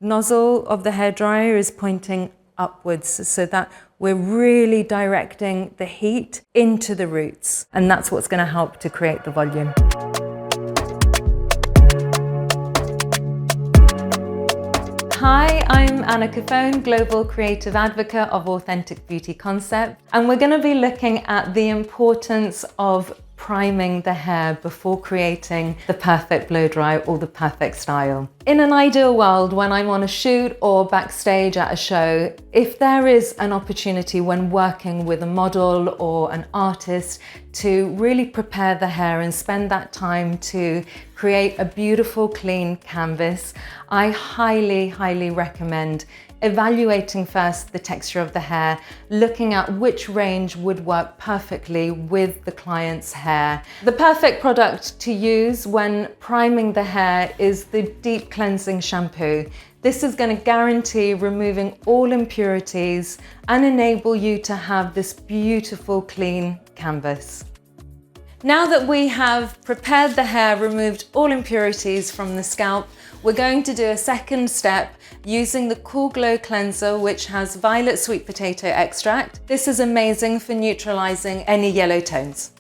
Nozzle of the hairdryer is pointing upwards so that we're really directing the heat into the roots, and that's what's going to help to create the volume. Hi, I'm Anna Cofone, Global Creative Advocate of Authentic Beauty Concept, and we're going to be looking at the importance of priming the hair before creating the perfect blow dry or the perfect style. In an ideal world, when I'm on a shoot or backstage at a show, if there is an opportunity when working with a model or an artist to really prepare the hair and spend that time to create a beautiful, clean canvas, I highly recommend evaluating first the texture of the hair, looking at which range would work perfectly with the client's hair. The perfect product to use when priming the hair is the Deep Cleansing Shampoo. This is going to guarantee removing all impurities and enable you to have this beautiful, clean canvas. Now that we have prepared the hair, removed all impurities from the scalp, we're going to do a second step using the Cool Glow Cleanser, which has violet sweet potato extract. This is amazing for neutralizing any yellow tones.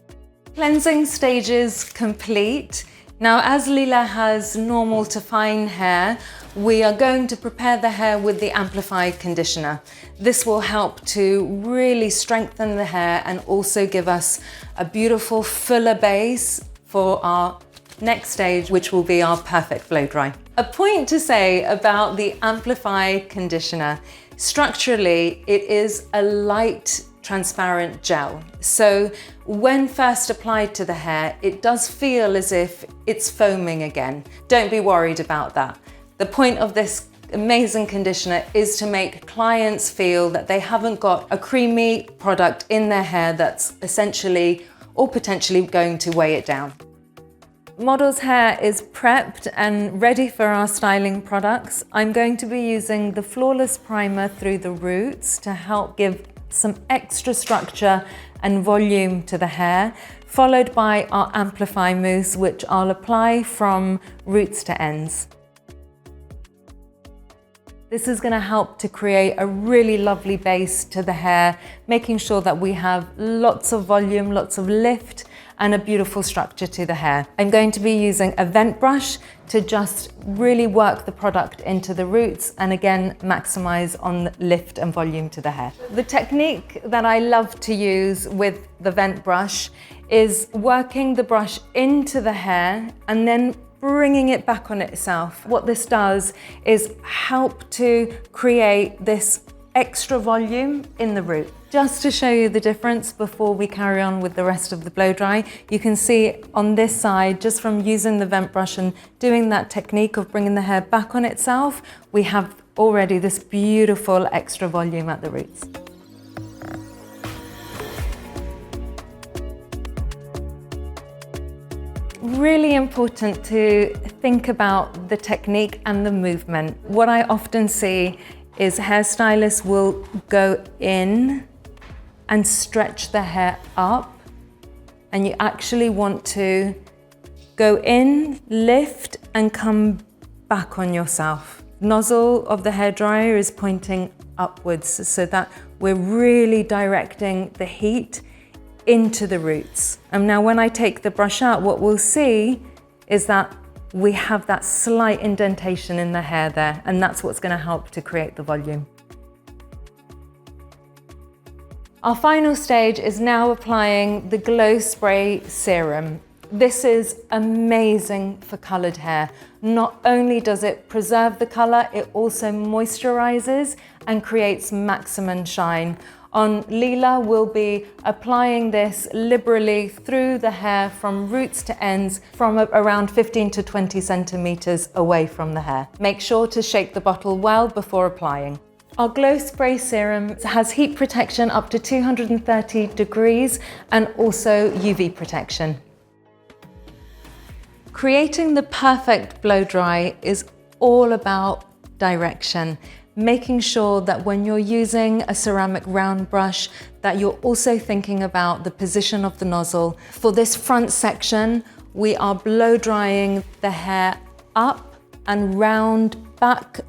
Cleansing stages complete. Now, as Leela has normal to fine hair, we are going to prepare the hair with the amplified conditioner. This will help to really strengthen the hair and also give us a beautiful fuller base for our next stage, which will be our perfect blow dry. A point to say about the amplified conditioner: structurally, it is a light transparent gel. So when first applied to the hair, it does feel as if it's foaming again. Don't be worried about that. The point of this amazing conditioner is to make clients feel that they haven't got a creamy product in their hair that's essentially or potentially going to weigh it down. Model's hair is prepped and ready for our styling products. I'm going to be using the Flawless Primer through the roots to help give some extra structure and volume to the hair, followed by our Amplify Mousse, which I'll apply from roots to ends. This is going to help to create a really lovely base to the hair, making sure that we have lots of volume, lots of lift, and a beautiful structure to the hair. I'm going to be using a vent brush to just really work the product into the roots and again maximize on lift and volume to the hair. The technique that I love to use with the vent brush is working the brush into the hair and then bringing it back on itself. What this does is help to create this extra volume in the root. Just to show you the difference before we carry on with the rest of the blow dry, you can see on this side, just from using the vent brush and doing that technique of bringing the hair back on itself, we have already this beautiful extra volume at the roots. Really important to think about the technique and the movement. What I often see is hairstylists will go in and stretch the hair up, and you actually want to go in, lift, and come back on yourself. Nozzle of the hairdryer is pointing upwards so that we're really directing the heat into the roots. And now when I take the brush out, what we'll see is that we have that slight indentation in the hair there, and that's what's going to help to create the volume. Our final stage is now applying the Glow Spray Serum. This is amazing for colored hair. Not only does it preserve the color, it also moisturizes and creates maximum shine. On Leela, we'll be applying this liberally through the hair from roots to ends from around 15 to 20 centimeters away from the hair. Make sure to shake the bottle well before applying. Our Glow Spray Serum has heat protection up to 230 degrees and also UV protection. Creating the perfect blow dry is all about direction. Making sure that when you're using a ceramic round brush, that you're also thinking about the position of the nozzle. For this front section, we are blow drying the hair up and round back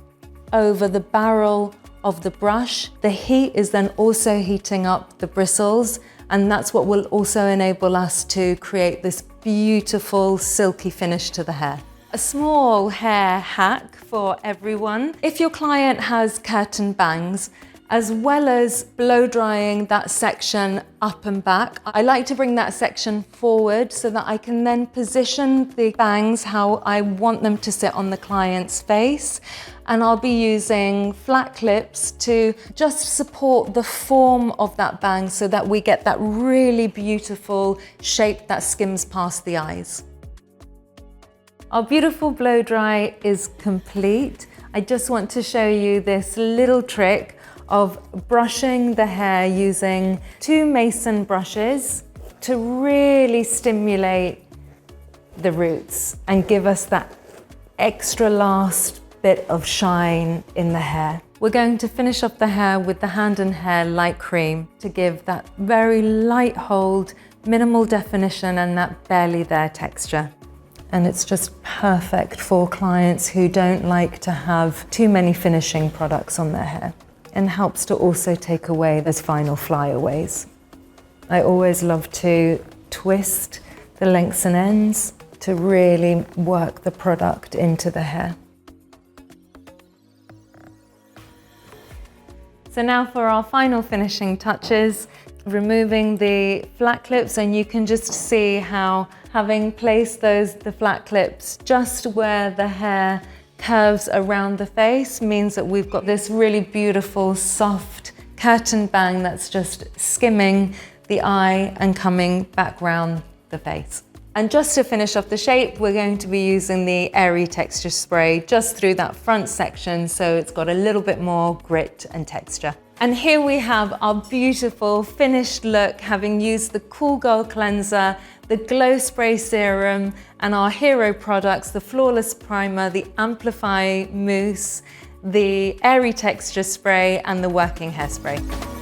over the barrel of the brush. The heat is then also heating up the bristles, and that's what will also enable us to create this beautiful silky finish to the hair. A small hair hack for everyone. If your client has curtain bangs, as well as blow drying that section up and back, I like to bring that section forward so that I can then position the bangs how I want them to sit on the client's face. And I'll be using flat clips to just support the form of that bang so that we get that really beautiful shape that skims past the eyes. Our beautiful blow dry is complete. I just want to show you this little trick of brushing the hair using 2 mason brushes to really stimulate the roots and give us that extra last bit of shine in the hair. We're going to finish off the hair with the Hand and Hair Light Cream to give that very light hold, minimal definition, and that barely there texture. And it's just perfect for clients who don't like to have too many finishing products on their hair, and helps to also take away those final flyaways. I always love to twist the lengths and ends to really work the product into the hair. So now for our final finishing touches, removing the flat clips, and you can just see how having placed the flat clips just where the hair curves around the face means that we've got this really beautiful soft curtain bang that's just skimming the eye and coming back round the face. And just to finish off the shape, we're going to be using the Airy Texture Spray just through that front section so it's got a little bit more grit and texture. And here we have our beautiful finished look, having used the Cool Gold Cleanser, the Glow Spray Serum, and our hero products, the Flawless Primer, the Amplify Mousse, the Airy Texture Spray, and the Working Hairspray.